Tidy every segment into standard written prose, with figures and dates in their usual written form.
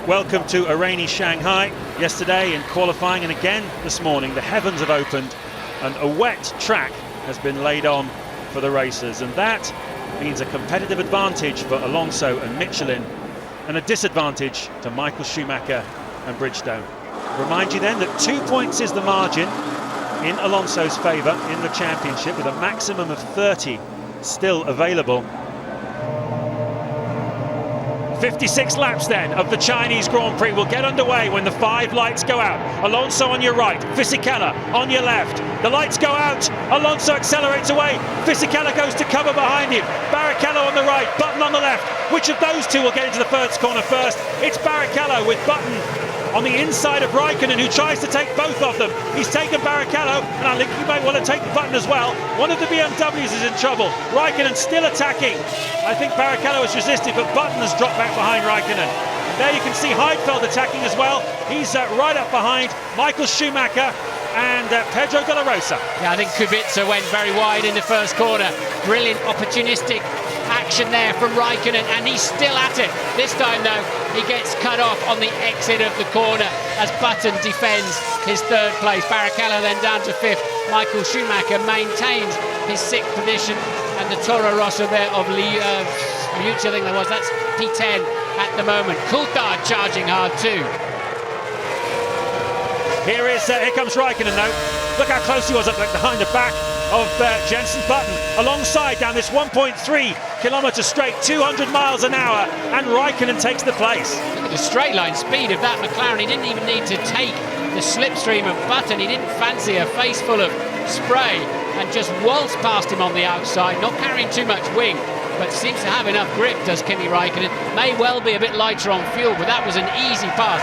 Welcome to a rainy Shanghai. Yesterday in qualifying and again this morning, the heavens have opened and a wet track has been laid on for the racers, and that means a competitive advantage for Alonso and Michelin and a disadvantage to Michael Schumacher and Bridgestone. Remind you then that 2 points is the margin in Alonso's favour in the championship, with a maximum of 30 still available. 56 laps then of the Chinese Grand Prix will get underway when the 5 lights go out. Alonso on your right, Fisichella on your left. The lights go out, Alonso accelerates away, Fisichella goes to cover behind him. Barrichello on the right, Button on the left. Which of those two will get into the first corner first? It's Barrichello with Button on the inside of Raikkonen, who tries to take both of them. He's taken Barrichello, and I think he might want to take Button as well. One of the BMWs is in trouble. Raikkonen still attacking. I think Barrichello has resisted, but Button has dropped back behind Raikkonen. There you can see Heidfeld attacking as well. He's right up behind Michael Schumacher and Pedro de la Rosa. Yeah, I think Kubica went very wide in the first corner. Brilliant opportunistic action there from Raikkonen, and he's still at it. This time though, he gets cut off on the exit of the corner as Button defends his third place. Barrichello then down to fifth. Michael Schumacher maintains his sixth position, and the Toro Rosso there of Liuzzi, I think that was, that's P10 at the moment. Coulthard charging hard too. Here comes Raikkonen though. Look how close he was up behind the back of Jenson Button, alongside down this 1.3 kilometre straight, 200 miles an hour, and Raikkonen takes the place. Look at the straight line speed of that McLaren. He didn't even need to take the slipstream of Button. He didn't fancy a face full of spray and just waltzed past him on the outside, not carrying too much wing, but seems to have enough grip, does Kimi Raikkonen. May well be a bit lighter on fuel, but that was an easy pass.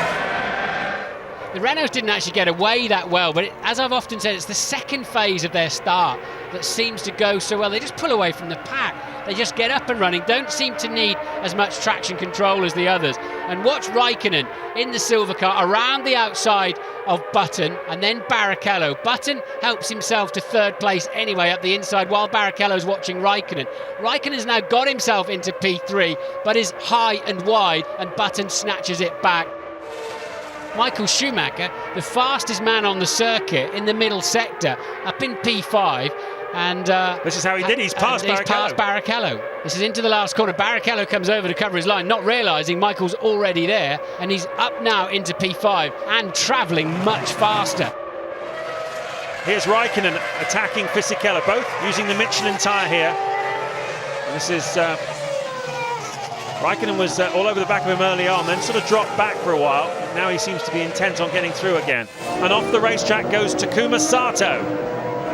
The Renaults didn't actually get away that well, but as I've often said, it's the second phase of their start that seems to go so well. They just pull away from the pack. They just get up and running, don't seem to need as much traction control as the others. And watch Raikkonen in the silver car around the outside of Button, and then Barrichello. Button helps himself to third place anyway up the inside while Barrichello's watching Raikkonen. Raikkonen's now got himself into P3, but is high and wide, and Button snatches it back. Michael Schumacher, the fastest man on the circuit in the middle sector, up in P5, and this is how he did. He's passed Barrichello. This is into the last corner. Barrichello comes over to cover his line, not realising Michael's already there, and he's up now into P5 and travelling much faster. Here's Raikkonen attacking Fisichella, both using the Michelin tyre here. And this is Raikkonen was all over the back of him early on, then sort of dropped back for a while. Now he seems to be intent on getting through again. And off the racetrack goes Takuma Sato.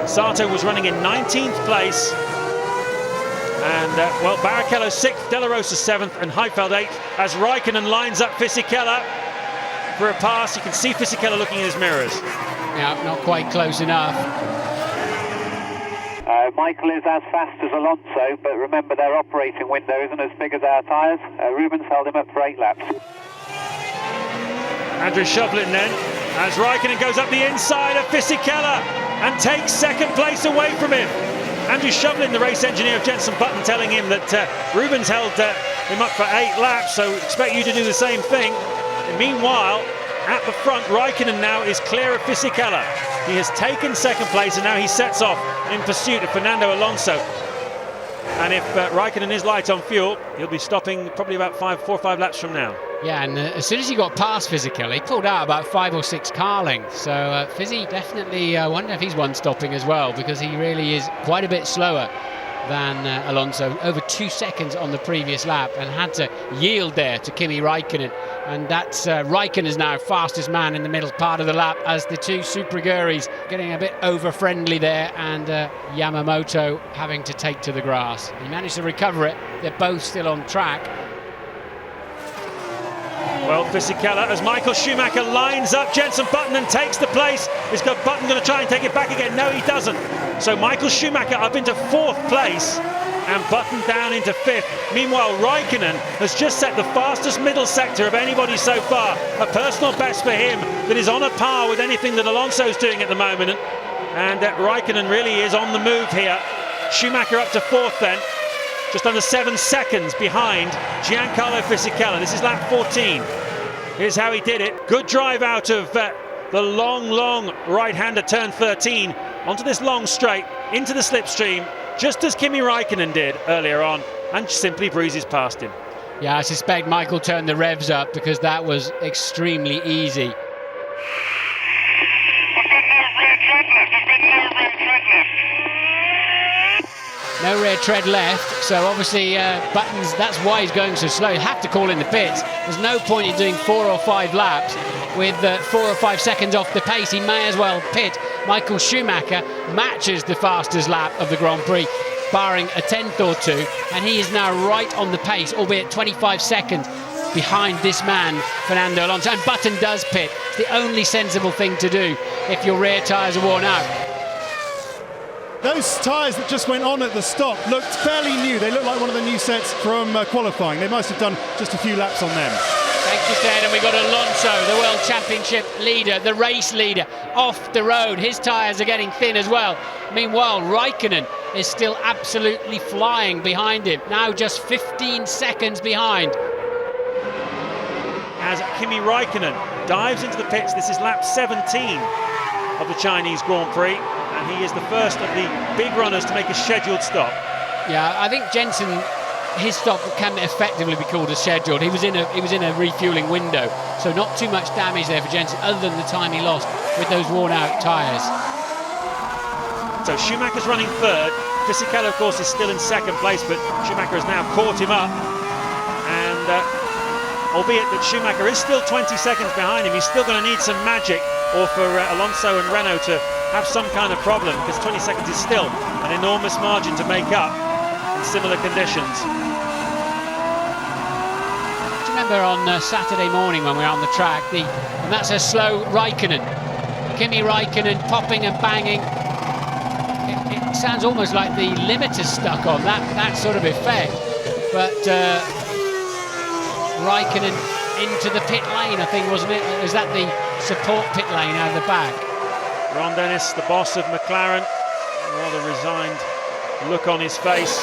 Sato was running in 19th place. And, well, Barrichello 6th, De La Rosa 7th, and Heidfeld 8th, as Raikkonen lines up Fisichella for a pass. You can see Fisichella looking in his mirrors. Yeah, not quite close enough. Michael is as fast as Alonso, but remember their operating window isn't as big as our tyres. Rubens held him up for 8 laps. Andrew Shovlin then, as Raikkonen goes up the inside of Fisichella and takes second place away from him. Andrew Shovlin, the race engineer of Jenson Button, telling him that Rubens held him up for 8 laps, so expect you to do the same thing. And meanwhile, at the front, Raikkonen now is clear of Fisichella. He has taken second place, and now he sets off in pursuit of Fernando Alonso. And if Raikkonen is light on fuel, he'll be stopping probably about 4 or 5 laps from now. Yeah, and as soon as he got past Fisichella, he pulled out about 5 or 6 car lengths. So Fizzy definitely, I wonder if he's one stopping as well, because he really is quite a bit slower than Alonso, over 2 seconds on the previous lap, and had to yield there to Kimi Raikkonen. And that's Raikkonen's now fastest man in the middle part of the lap, as the two Superguris getting a bit over-friendly there, and Yamamoto having to take to the grass. He managed to recover it. They're both still on track. Well, Fisichella, as Michael Schumacher lines up Jenson Button and takes the place. Is Button going to try and take it back again? No, he doesn't. So Michael Schumacher up into 4th place and Button down into 5th. Meanwhile, Raikkonen has just set the fastest middle sector of anybody so far. A personal best for him that is on a par with anything that Alonso's doing at the moment. And Raikkonen really is on the move here. Schumacher up to 4th then. just under 7 seconds behind Giancarlo Fisichella. This is lap 14. Here's how he did it. Good drive out of the long right-hander turn 13 onto this long straight, into the slipstream, just as Kimi Raikkonen did earlier on, and simply breezes past him. Yeah, I suspect Michael turned the revs up because that was extremely easy. No rear tread left, so obviously Buttons, that's why he's going so slow. You have to call in the pits. There's no point in doing 4 or 5 laps with 4 or 5 seconds off the pace. He may as well pit. Michael Schumacher matches the fastest lap of the Grand Prix, barring a tenth or two, and he is now right on the pace, albeit 25 seconds behind this man, Fernando Alonso. And Button does pit. It's the only sensible thing to do if your rear tyres are worn out. Those tyres that just went on at the stop looked fairly new. They look like one of the new sets from qualifying. They must have done just a few laps on them. Thank you, Ted. And we've got Alonso, the World Championship leader, the race leader, off the road. His tyres are getting thin as well. Meanwhile, Raikkonen is still absolutely flying behind him. Now just 15 seconds behind. As Kimi Raikkonen dives into the pits, this is lap 17 of the Chinese Grand Prix. And he is the first of the big runners to make a scheduled stop. Yeah, I think Jensen, his stop can effectively be called a scheduled. He was in a refueling window, so not too much damage there for Jensen, other than the time he lost with those worn-out tyres. So Schumacher's running third. Fisichella, of course, is still in second place, but Schumacher has now caught him up. And albeit that Schumacher is still 20 seconds behind him, he's still going to need some magic, or for Alonso and Renault to have some kind of problem, because 20 seconds is still an enormous margin to make up in similar conditions. Do you remember on Saturday morning when we were on the track, and that's a slow Raikkonen. Kimi Raikkonen popping and banging. It sounds almost like the limiter's stuck on, that sort of effect. But Raikkonen into the pit lane, I think, wasn't it? Was that the support pit lane out of the back? Ron Dennis, the boss of McLaren, a rather resigned look on his face.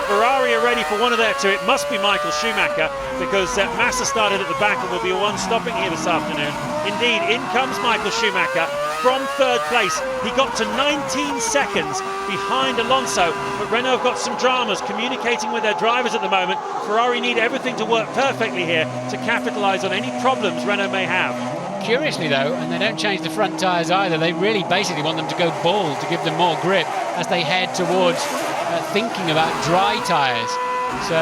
Ferrari are ready for one of their two. It must be Michael Schumacher, because Massa started at the back and will be one stopping here this afternoon. Indeed, in comes Michael Schumacher from third place. He got to 19 seconds behind Alonso, but Renault have got some dramas communicating with their drivers at the moment. Ferrari need everything to work perfectly here to capitalise on any problems Renault may have. Curiously though, and they don't change the front tyres either, they really basically want them to go bald to give them more grip as they head towards thinking about dry tyres. So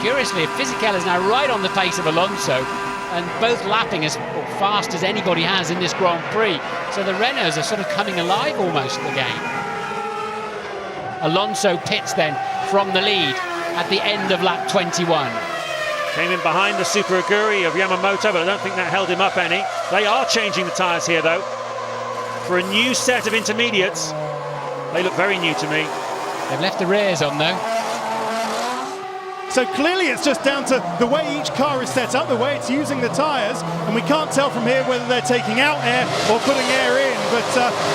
curiously, Fisichella is now right on the pace of Alonso, and both lapping as fast as anybody has in this Grand Prix. So the Renaults are sort of coming alive almost again. Alonso pits then from the lead at the end of lap 21. Came in behind the Super Aguri of Yamamoto, but I don't think that held him up any. They are changing the tyres here, though, for a new set of intermediates. They look very new to me. They've left the rears on, though. So clearly it's just down to the way each car is set up, the way it's using the tyres, and we can't tell from here whether they're taking out air or putting air in, but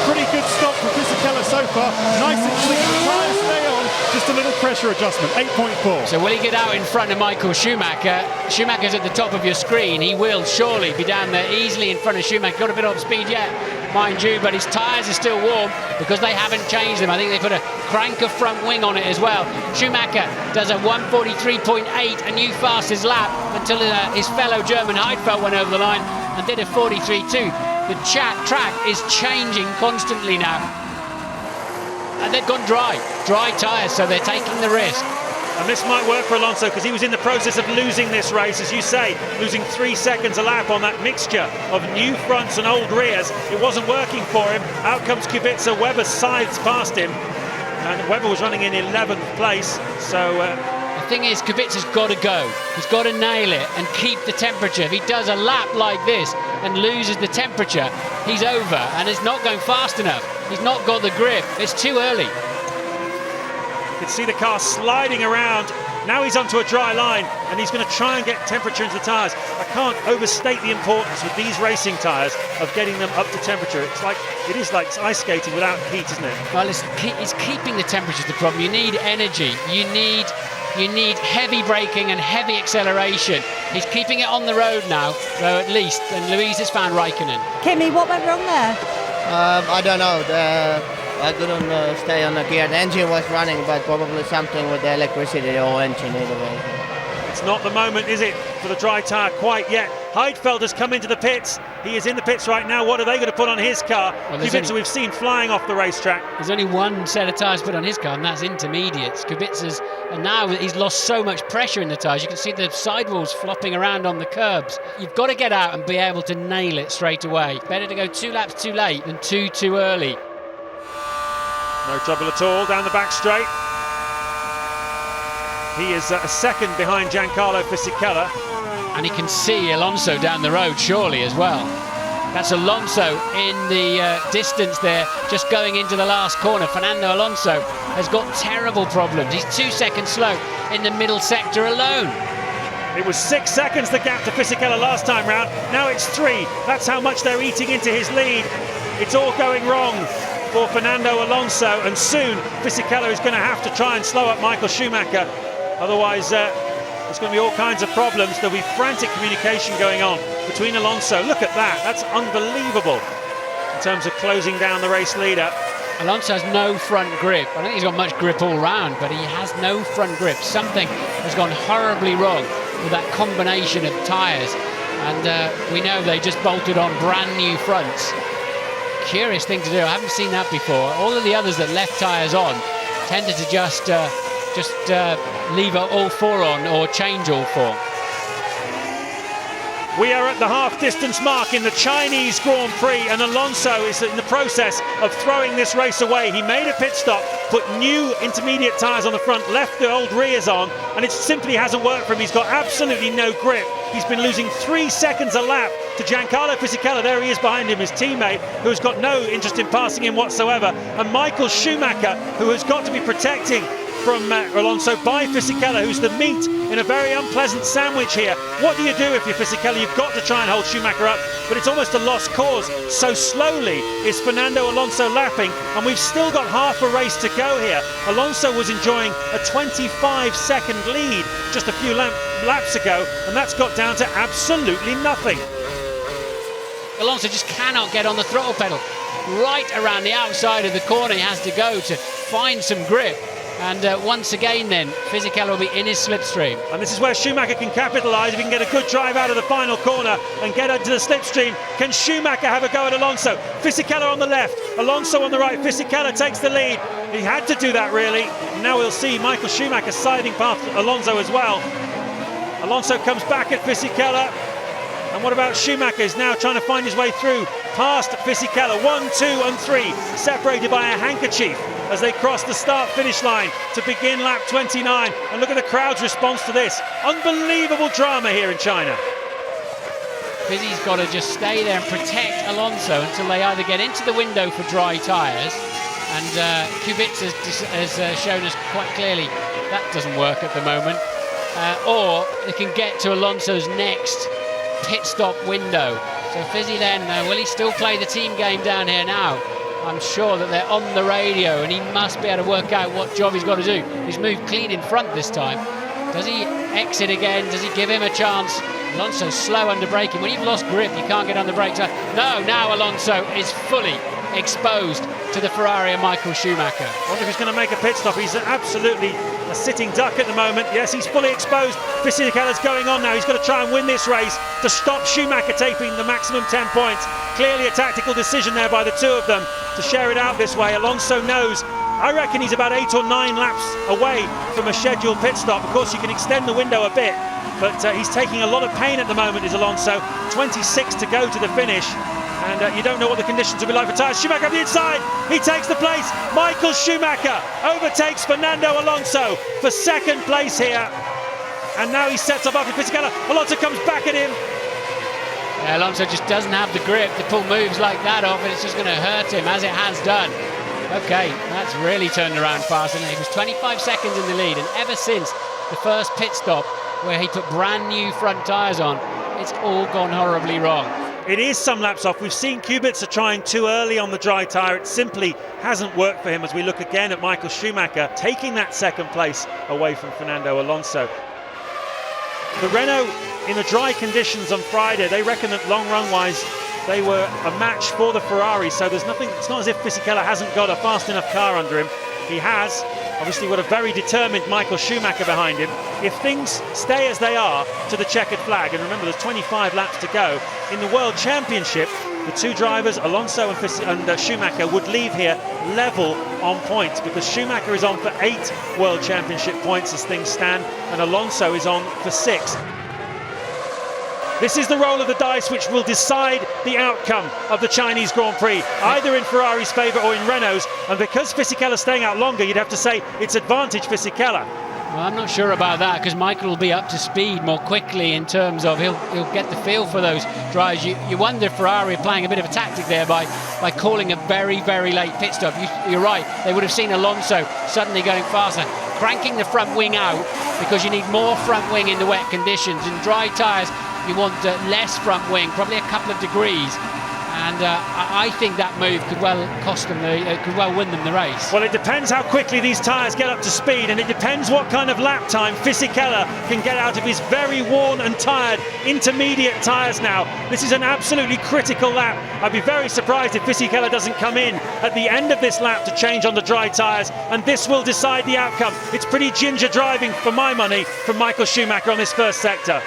pretty good stop for Fisichella so far. Nice and clean, the tyres stay on, just a little pressure adjustment, 8.4. So will he get out in front of Michael Schumacher? Schumacher's at the top of your screen. He will surely be down there easily in front of Schumacher. Got a bit of speed yet, mind you, but his tyres are still warm because they haven't changed them. I think they put a cranker front wing on it as well. Schumacher does a 1:43.8, a new fastest lap, until his fellow German Heidfeld went over the line and did a 43.2. The track is changing constantly now. And they've gone dry tyres, so they're taking the risk. And this might work for Alonso, because he was in the process of losing this race, as you say, losing 3 seconds a lap on that mixture of new fronts and old rears. It wasn't working for him. Out comes Kubica. Webber sides past him, and Webber was running in 11th place. So the thing is, Kubica's got to go. He's got to nail it and keep the temperature. If he does a lap like this and loses the temperature, he's over, and it's not going fast enough. He's not got the grip. It's too early. You can see the car sliding around. Now he's onto a dry line, and he's going to try and get temperature into the tyres. I can't overstate the importance with these racing tyres of getting them up to temperature. It is like ice skating without heat, isn't it? Well, it's keeping the temperature is the problem. You need energy. You need you need heavy braking and heavy acceleration. He's keeping it on the road now, though, at least, and Louise has found Raikkonen. Kimi, what went wrong there? I don't know. I couldn't stay on the gear. The engine was running, but probably something with the electricity or engine either way. It's not the moment, is it, for the dry tyre quite yet. Heidfeld has come into the pits. He is in the pits right now. What are they going to put on his car? Well, Kubica we've seen flying off the racetrack. There's only one set of tyres put on his car, and that's intermediates. Kubica's, and now he's lost so much pressure in the tyres. You can see the sidewalls flopping around on the curbs. You've got to get out and be able to nail it straight away. Better to go 2 laps too late than 2 too early. No trouble at all down the back straight. He is a second behind Giancarlo Fisichella. And he can see Alonso down the road, surely, as well. That's Alonso in the distance there, just going into the last corner. Fernando Alonso has got terrible problems. He's 2 seconds slow in the middle sector alone. It was 6 seconds the gap to Fisichella last time round. Now it's 3. That's how much they're eating into his lead. It's all going wrong for Fernando Alonso, and soon Fisichella is going to have to try and slow up Michael Schumacher. Otherwise, there's going to be all kinds of problems. There'll be frantic communication going on between Alonso. Look at that. That's unbelievable in terms of closing down the race leader. Alonso has no front grip. I don't think he's got much grip all round, but he has no front grip. Something has gone horribly wrong with that combination of tyres. And we know they just bolted on brand new fronts. Curious thing to do. I haven't seen that before. All of the others that left tyres on tended to just leave all 4 on or change all 4. We are at the half-distance mark in the Chinese Grand Prix, and Alonso is in the process of throwing this race away. He made a pit stop, put new intermediate tyres on the front, left the old rears on, and it simply hasn't worked for him. He's got absolutely no grip. He's been losing 3 seconds a lap to Giancarlo Fisichella. There he is behind him, his teammate, who has got no interest in passing him whatsoever, and Michael Schumacher, who has got to be protecting from Alonso by Fisichella, who's the meat in a very unpleasant sandwich here. What do you do if you're Fisichella? You've got to try and hold Schumacher up, but it's almost a lost cause. So slowly is Fernando Alonso lapping, and we've still got half a race to go here. Alonso was enjoying a 25-second lead just a few laps ago, and that's got down to absolutely nothing. Alonso just cannot get on the throttle pedal. Right around the outside of the corner he has to go to find some grip. And once again then, Fisichella will be in his slipstream. And this is where Schumacher can capitalise if he can get a good drive out of the final corner and get into the slipstream. Can Schumacher have a go at Alonso? Fisichella on the left, Alonso on the right. Fisichella takes the lead. He had to do that, really. Now we'll see Michael Schumacher siding past Alonso as well. Alonso comes back at Fisichella. And what about Schumacher? He's now trying to find his way through past Fisichella. 1, 2 and 3, separated by a handkerchief as they cross the start-finish line to begin lap 29. And look at the crowd's response to this. Unbelievable drama here in China. Fizzy's got to just stay there and protect Alonso until they either get into the window for dry tyres, and Kubica has shown us quite clearly that doesn't work at the moment, or they can get to Alonso's next pit stop window. So Fizzy then, will he still play the team game down here now? I'm sure that they're on the radio and he must be able to work out what job he's got to do. He's moved clean in front this time. Does he exit again? Does he give him a chance? Alonso's slow under braking. When you've lost grip, you can't get on the brakes. No, now Alonso is fully exposed to the Ferrari of Michael Schumacher. I wonder if he's going to make a pit stop. He's absolutely a sitting duck at the moment. Yes, he's fully exposed. Fisichella's going on now. He's got to try and win this race to stop Schumacher taking the maximum 10 points. Clearly a tactical decision there by the two of them to share it out this way. Alonso knows. I reckon he's about 8 or 9 laps away from a scheduled pit stop. Of course, you can extend the window a bit, but he's taking a lot of pain at the moment, is Alonso. 26 to go to the finish. And you don't know what the conditions will be like for tyres. Schumacher up the inside, he takes the place. Michael Schumacher overtakes Fernando Alonso for second place here. And now he sets up after Fisichella. Alonso comes back at him. Yeah, Alonso just doesn't have the grip to pull moves like that off, and it's just going to hurt him, as it has done. Okay, that's really turned around fast, and he was 25 seconds in the lead, and ever since the first pit stop where he put brand new front tyres on, it's all gone horribly wrong. It is some laps off. We've seen Kubica trying too early on the dry tyre. It simply hasn't worked for him as we look again at Michael Schumacher taking that second place away from Fernando Alonso. The Renault in the dry conditions on Friday, they reckon that long run wise they were a match for the Ferrari, so there's nothing, it's not as if Fisichella hasn't got a fast enough car under him. He has obviously got a very determined Michael Schumacher behind him. If things stay as they are to the checkered flag, and remember there's 25 laps to go in the World Championship, the two drivers, Alonso and Schumacher, would leave here level on points, because Schumacher is on for 8 World Championship points as things stand, and Alonso is on for 6. This is the roll of the dice which will decide the outcome of the Chinese Grand Prix, either in Ferrari's favour or in Renault's, and because Fisichella's staying out longer, you'd have to say it's advantage Fisichella. Well, I'm not sure about that, because Michael will be up to speed more quickly in terms of he'll get the feel for those drives. You wonder if Ferrari are playing a bit of a tactic there by calling a very, very late pit stop. You're right, they would have seen Alonso suddenly going faster, cranking the front wing out, because you need more front wing in the wet conditions. In dry tyres, you want less front wing, probably a couple of degrees. And I think that move could well cost them, could well win them the race. Well, it depends how quickly these tyres get up to speed, and it depends what kind of lap time Fisichella can get out of his very worn and tired intermediate tyres now. This is an absolutely critical lap. I'd be very surprised if Fisichella doesn't come in at the end of this lap to change on the dry tyres, and this will decide the outcome. It's pretty ginger driving for my money from Michael Schumacher on this first sector.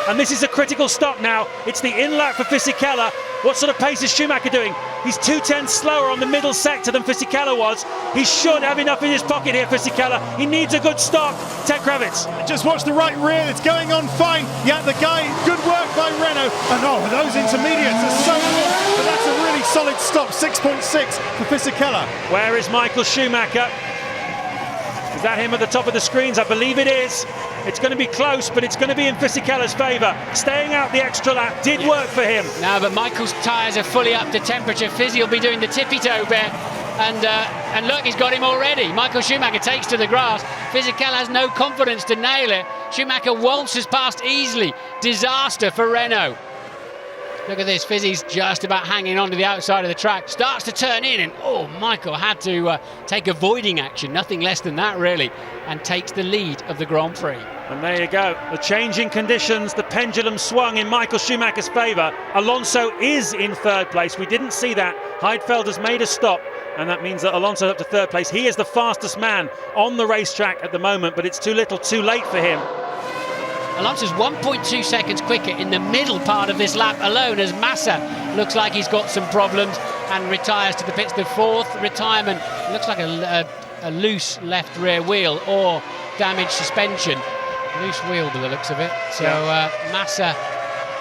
And this is a critical stop now. It's the in lap for Fisichella. What sort of pace is Schumacher doing? He's 2/10 slower on the middle sector than Fisichella was. He should have enough in his pocket here, Fisichella. He needs a good stop. Ted Kravitz. Just watch the right rear, it's going on fine. Yeah, the guy, good work by Renault. And oh, those intermediates are so good. But that's a really solid stop, 6.6 for Fisichella. Where is Michael Schumacher? Is that him at the top of the screens? I believe it is. It's going to be close, but it's going to be in Fisichella's favour. Staying out the extra lap did work for him. No, but Michael's tyres are fully up to temperature. Fizzy will be doing the tippy-toe bit. And look, he's got him already. Michael Schumacher takes to the grass. Fisichella has no confidence to nail it. Schumacher waltzes past easily. Disaster for Renault. Look at this, Fizzy's just about hanging on to the outside of the track. Starts to turn in, and oh, Michael had to take avoiding action, nothing less than that really, and takes the lead of the Grand Prix. And there you go, the changing conditions, the pendulum swung in Michael Schumacher's favour. Alonso is in third place. We didn't see that. Heidfeld has made a stop, and that means that Alonso's up to third place. He is the fastest man on the racetrack at the moment, but it's too little too late for him. Alonso's 1.2 seconds quicker in the middle part of this lap alone, as Massa looks like he's got some problems and retires to the pits. The fourth retirement looks like a loose left rear wheel or damaged suspension. Loose wheel by the looks of it. So Massa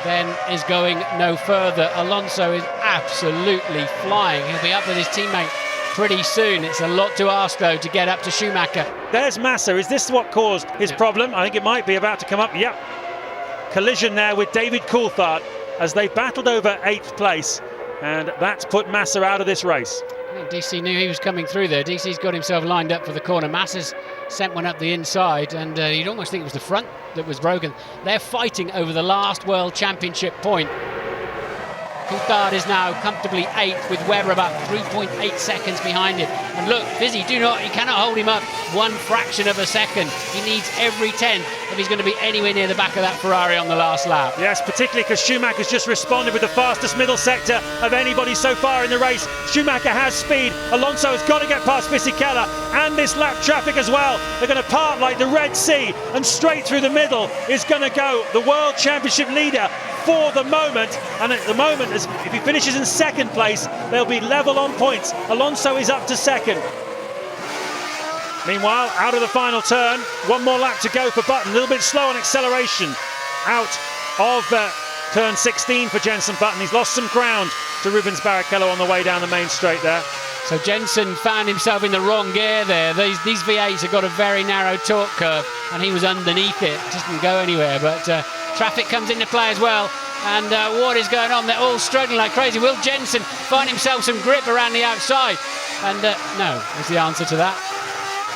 then is going no further. Alonso is absolutely flying. He'll be up with his teammate pretty soon. It's a lot to ask though to get up to Schumacher. There's Massa. Is this what caused his problem? I think it might be about to come up. Yep. Collision there with David Coulthard as they battled over 8th place, and that's put Massa out of this race. I think DC knew he was coming through there. DC's got himself lined up for the corner. Massa's sent one up the inside, and you'd almost think it was the front that was broken. They're fighting over the last World Championship point. Coulthard is now comfortably 8th with Webber about 3.8 seconds behind him. And look, Fizzy, you cannot hold him up one fraction of a second. He needs every 10 if he's going to be anywhere near the back of that Ferrari on the last lap. Yes, particularly because Schumacher's just responded with the fastest middle sector of anybody so far in the race. Schumacher has speed. Alonso has got to get past Fisichella and this lap traffic as well. They're going to part like the Red Sea, and straight through the middle is going to go the World Championship leader for the moment. And at the moment, if he finishes in second place, they'll be level on points. Alonso is up to second. Meanwhile, out of the final turn, one more lap to go for Button. A little bit slow on acceleration out of turn 16 for Jenson Button. He's lost some ground to Rubens Barrichello on the way down the main straight there. So Jenson found himself in the wrong gear there. These V8s have got a very narrow torque curve, and he was underneath it. Just didn't go anywhere, but traffic comes into play as well. And what is going on? They're all struggling like crazy. Will Jenson find himself some grip around the outside? And no is the answer to that.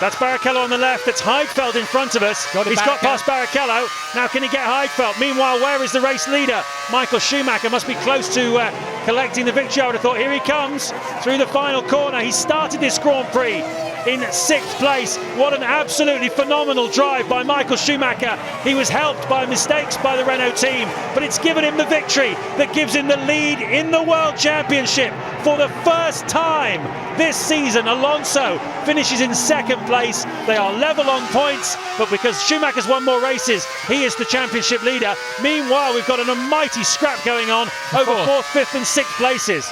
That's Barrichello on the left. That's Heidfeld in front of us. He's got past Barrichello. Now can he get Heidfeld? Meanwhile, where is the race leader? Michael Schumacher must be close to collecting the victory. I would have thought, here he comes through the final corner. He started this Grand Prix in 6th place. What an absolutely phenomenal drive by Michael Schumacher. He was helped by mistakes by the Renault team, but it's given him the victory that gives him the lead in the World Championship for the first time this season. Alonso finishes in 2nd place. They are level on points, but because Schumacher's won more races, he is the championship leader. Meanwhile, we've got an almighty scrap going on over 4th, 5th and 6th places.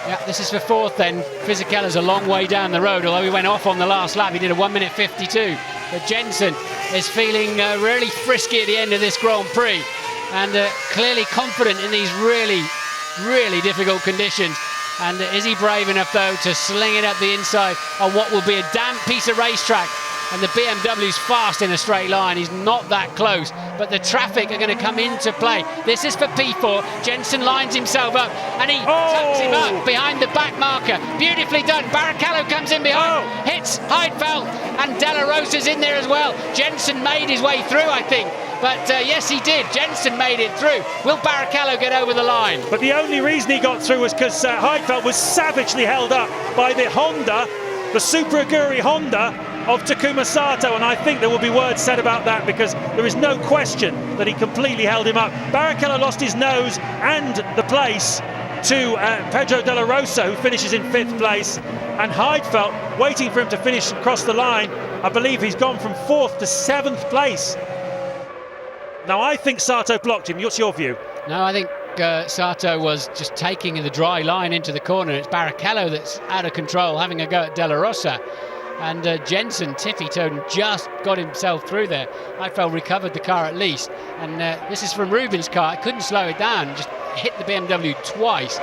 Yeah, this is for 4th then. Fisichella's a long way down the road, although he went off on the last lap. He did a 1:52. But Jensen is feeling really frisky at the end of this Grand Prix and clearly confident in these really, really difficult conditions. And is he brave enough, though, to sling it up the inside on what will be a damp piece of racetrack? And the BMW's fast in a straight line. He's not that close, but the traffic are going to come into play. This is for P4. Jensen lines himself up, and he tucks him up behind the back marker. Beautifully done. Barrichello comes in behind, hits Heidfeld, and Della Rosa's in there as well. Jensen made his way through, I think. But yes, he did. Jensen made it through. Will Barrichello get over the line? But the only reason he got through was because Heidfeld was savagely held up by the Honda, the Super Aguri Honda of Takuma Sato, and I think there will be words said about that because there is no question that he completely held him up. Barrichello lost his nose and the place to Pedro Della Rosa, who finishes in 5th place, and Heidfeld waiting for him to finish and cross the line. I believe he's gone from 4th to 7th place. Now I think Sato blocked him. What's your view? No, I think Sato was just taking the dry line into the corner. It's Barrichello that's out of control, having a go at Della Rosa. And Jensen, tippy-toed, just got himself through there. Heidfeld recovered the car at least. And this is from Rubin's car. Couldn't slow it down, just hit the BMW twice.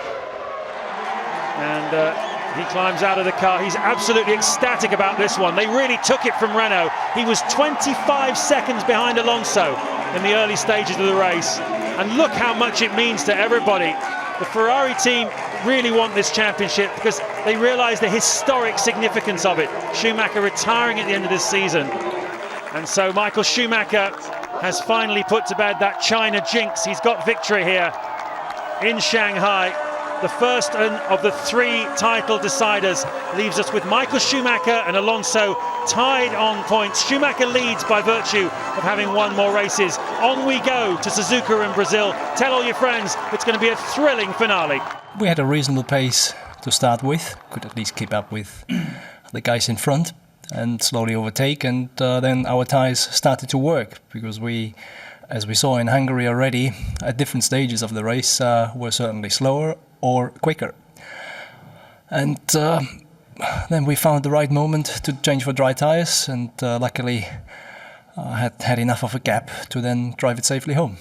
And he climbs out of the car. He's absolutely ecstatic about this one. They really took it from Renault. He was 25 seconds behind Alonso in the early stages of the race. And look how much it means to everybody. The Ferrari team really want this championship because they realise the historic significance of it. Schumacher retiring at the end of this season. And so Michael Schumacher has finally put to bed that China jinx. He's got victory here in Shanghai. The first of the 3 title deciders leaves us with Michael Schumacher and Alonso tied on points. Schumacher leads by virtue of having won more races. On we go to Suzuka in Brazil. Tell all your friends it's going to be a thrilling finale. We had a reasonable pace to start with, could at least keep up with the guys in front and slowly overtake, and then our tyres started to work because we, as we saw in Hungary already, at different stages of the race were certainly slower or quicker. And then we found the right moment to change for dry tyres, and luckily had enough of a gap to then drive it safely home.